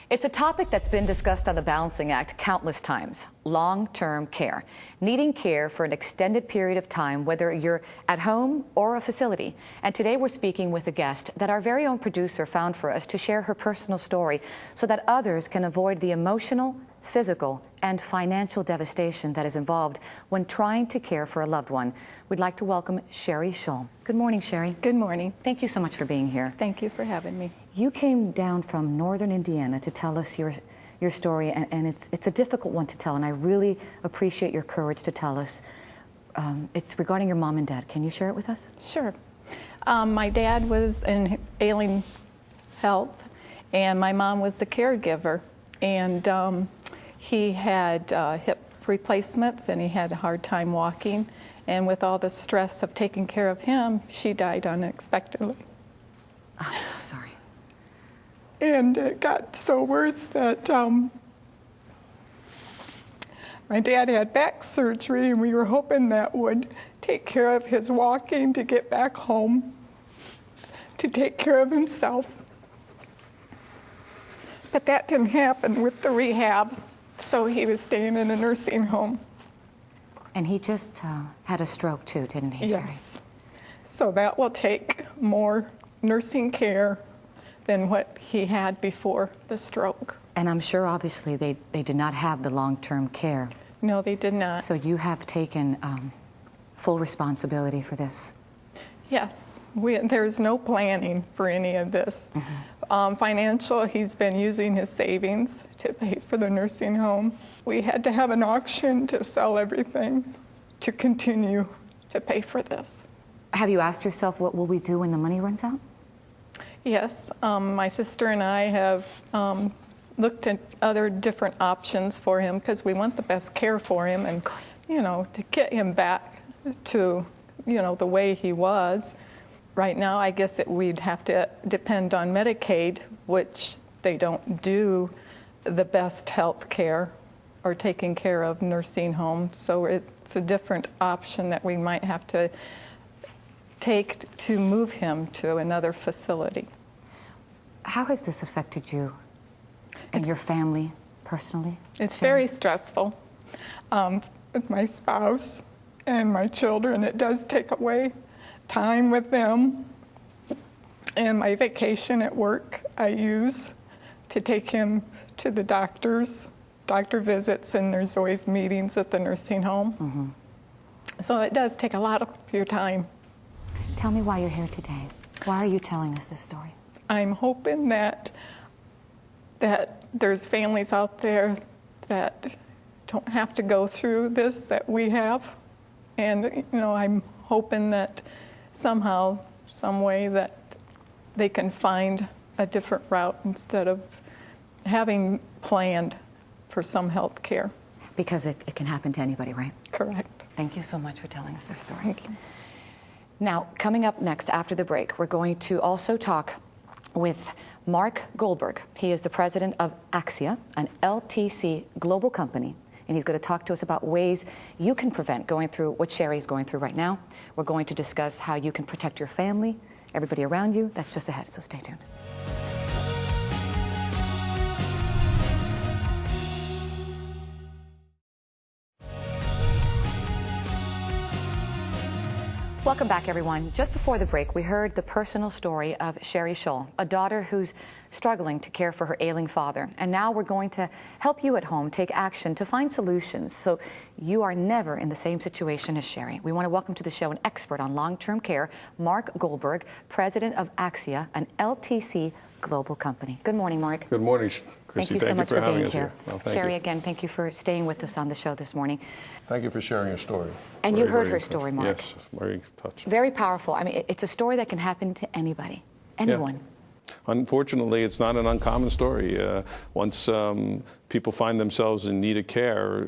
It's a topic that's been discussed on the Balancing Act countless times: long-term care. Needing care for an extended period of time, whether you're at home or a facility. And today we're speaking with a guest that our very own producer found for us to share her personal story so that others can avoid the emotional, physical, and financial devastation that is involved when trying to care for a loved one. We'd like to welcome Sherry Shull. Good morning, Sherry. Good morning. Thank you so much for being here. Thank you for having me. You came down from northern Indiana to tell us your story, and it's a difficult one to tell, and I really appreciate your courage to tell us. It's regarding your mom and dad. Can you share it with us? Sure. My dad was in ailing health, and my mom was the caregiver, and he had hip replacements, and he had a hard time walking, and with all the stress of taking care of him, she died unexpectedly. Oh, I'm so sorry. And it got so worse that my dad had back surgery, and we were hoping that would take care of his walking to get back home, to take care of himself. But that didn't happen with the rehab, so he was staying in a nursing home. And he just had a stroke too, didn't he, Sherry? Yes. So that will take more nursing care than what he had before the stroke. And I'm sure, obviously, they did not have the long-term care. No, they did not. So you have taken full responsibility for this? Yes. There's no planning for any of this. Mm-hmm. Financial, he's been using his savings to pay for the nursing home. We had to have an auction to sell everything to continue to pay for this. Have you asked yourself, what will we do when the money runs out? Yes, my sister and I have looked at other different options for him because we want the best care for him and, you know, to get him back to, you know, the way he was. Right now, I guess we'd have to depend on Medicaid, which they don't do the best health care or taking care of nursing homes. So it's a different option that we might have to take to move him to another facility. How has this affected you and your family personally? It's Sherry? very stressful. With my spouse and my children, it does take away time with them. And my vacation at work I use to take him to the doctor visits, and there's always meetings at the nursing home. Mm-hmm. So it does take a lot of your time. Tell me why you're here today. Why are you telling us this story? I'm hoping that there's families out there that don't have to go through this that we have. And, you know, I'm hoping that somehow, some way that they can find a different route instead of having planned for some health care. Because it can happen to anybody, right? Correct. Thank you so much for telling us their story. Thank you. Now, coming up next after the break, we're going to also talk with Mark Goldberg. He is the president of Axia, an LTC global company, and he's going to talk to us about ways you can prevent going through what Sherry is going through right now. We're going to discuss how you can protect your family, everybody around you. That's just ahead, so stay tuned. Welcome back, everyone. Just before the break, we heard the personal story of Sherry Shull, a daughter who's struggling to care for her ailing father. And now we're going to help you at home take action to find solutions so you are never in the same situation as Sherry. We want to welcome to the show an expert on long-term care, Mark Goldberg, president of Axia, an LTC global company. Good morning, Mark. Good morning, Thank Christy. you so much for being here. Well, Sherry, again, thank you for staying with us on the show this morning. Thank you for sharing your story. And you heard her story, Mark. Yes, very touching. Very powerful. I mean, it's a story that can happen to anybody, anyone. Yeah. Unfortunately, it's not an uncommon story. Once people find themselves in need of care,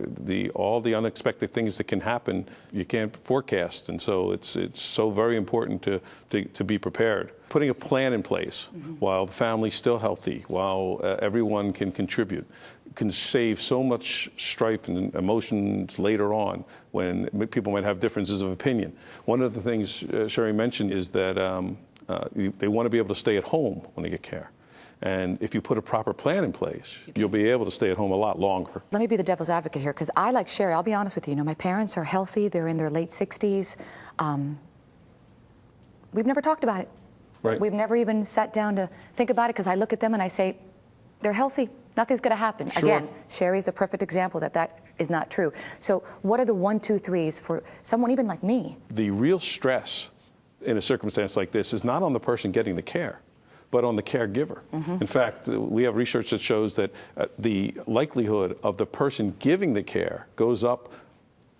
all the unexpected things that can happen, you can't forecast. And so it's so very important to be prepared. Putting a plan in place while the family's still healthy, while everyone can contribute, can save so much strife and emotions later on when people might have differences of opinion. One of the things Sherry mentioned is that they want to be able to stay at home when they get care. And if you put a proper plan in place, you'll be able to stay at home a lot longer. Let me be the devil's advocate here, because I, like Sherry, I'll be honest with you, my parents are healthy. They're in their late 60s. We've never talked about it. Right. We've never even sat down to think about it, because I look at them and I say, they're healthy. Nothing's going to happen. Sure. Again, Sherry's a perfect example that is not true. So what are the 1, 2, 3s for someone even like me? The real stress in a circumstance like this is not on the person getting the care, but on the caregiver. In fact, we have research that shows that the likelihood of the person giving the care goes up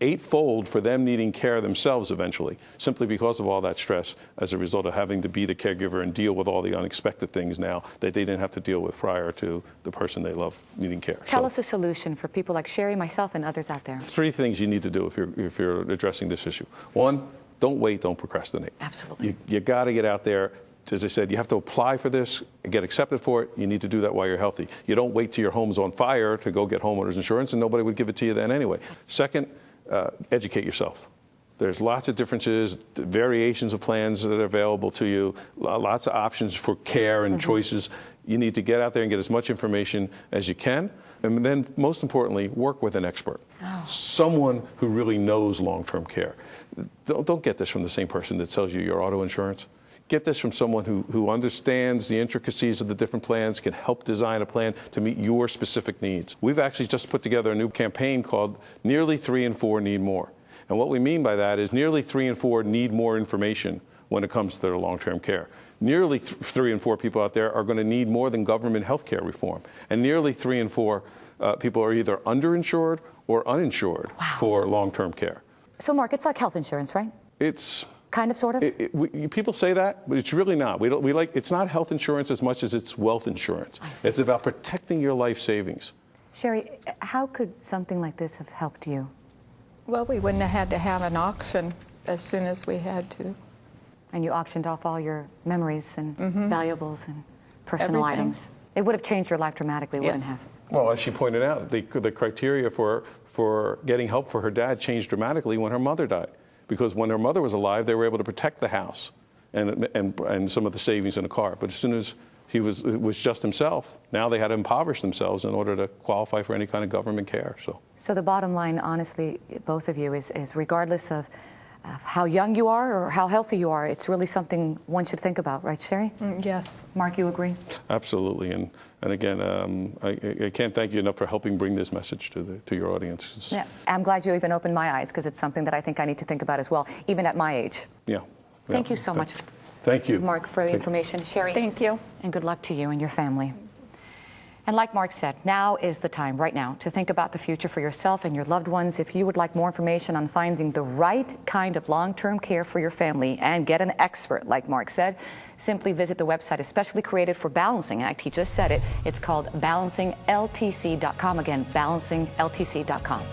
8-fold for them needing care themselves eventually, simply because of all that stress as a result of having to be the caregiver and deal with all the unexpected things now that they didn't have to deal with prior to the person they love needing care. Tell us a solution for people like Sherry, myself, and others out there. 3 things you need to do if you're addressing this issue. 1, don't wait, don't procrastinate. Absolutely. You got to get out there. As I said, you have to apply for this, get accepted for it. You need to do that while you're healthy. You don't wait till your home's on fire to go get homeowners insurance, and nobody would give it to you then anyway. Second, educate yourself. There's lots of differences, variations of plans that are available to you, lots of options for care and choices. You need to get out there and get as much information as you can. And then, most importantly, work with an expert, someone who really knows long-term care. Don't get this from the same person that sells you your auto insurance. Get this from someone who understands the intricacies of the different plans, can help design a plan to meet your specific needs. We've actually just put together a new campaign called Nearly 3 in 4 Need More. And what we mean by that is nearly 3 in 4 need more information when it comes to their long-term care. Nearly 3 in 4 people out there are going to need more than government health care reform. And nearly 3 in 4 people are either underinsured or uninsured for long-term care. So, Mark, it's like health insurance, right? It's kind of, sort of? People say that, but it's really not. It's not health insurance as much as it's wealth insurance. It's about protecting your life savings. Sherry, how could something like this have helped you? Well, we wouldn't have had to have an auction as soon as we had to. And you auctioned off all your memories and valuables and personal Everything. items. It would have changed your life dramatically, wouldn't it have? Well, as she pointed out, the criteria for getting help for her dad changed dramatically when her mother died. Because when her mother was alive, they were able to protect the house and some of the savings in the car. But as soon as it was just himself, now they had to impoverish themselves in order to qualify for any kind of government care. So the bottom line, honestly, both of you, is regardless of how young you are or how healthy you are, it's really something one should think about, right, Sherry? Yes. Mark, you agree? Absolutely. And again, I can't thank you enough for helping bring this message to your audience. Yeah, I'm glad you even opened my eyes, because it's something that I think I need to think about as well, even at my age. Yeah. Thank you so much. Thank you. Mark, for the information. Sherry. Thank you. And good luck to you and your family. And like Mark said, now is the time, right now, to think about the future for yourself and your loved ones. If you would like more information on finding the right kind of long-term care for your family and get an expert, like Mark said, simply visit the website especially created for Balancing Act. He just said it. It's called balancingltc.com. Again, balancingltc.com.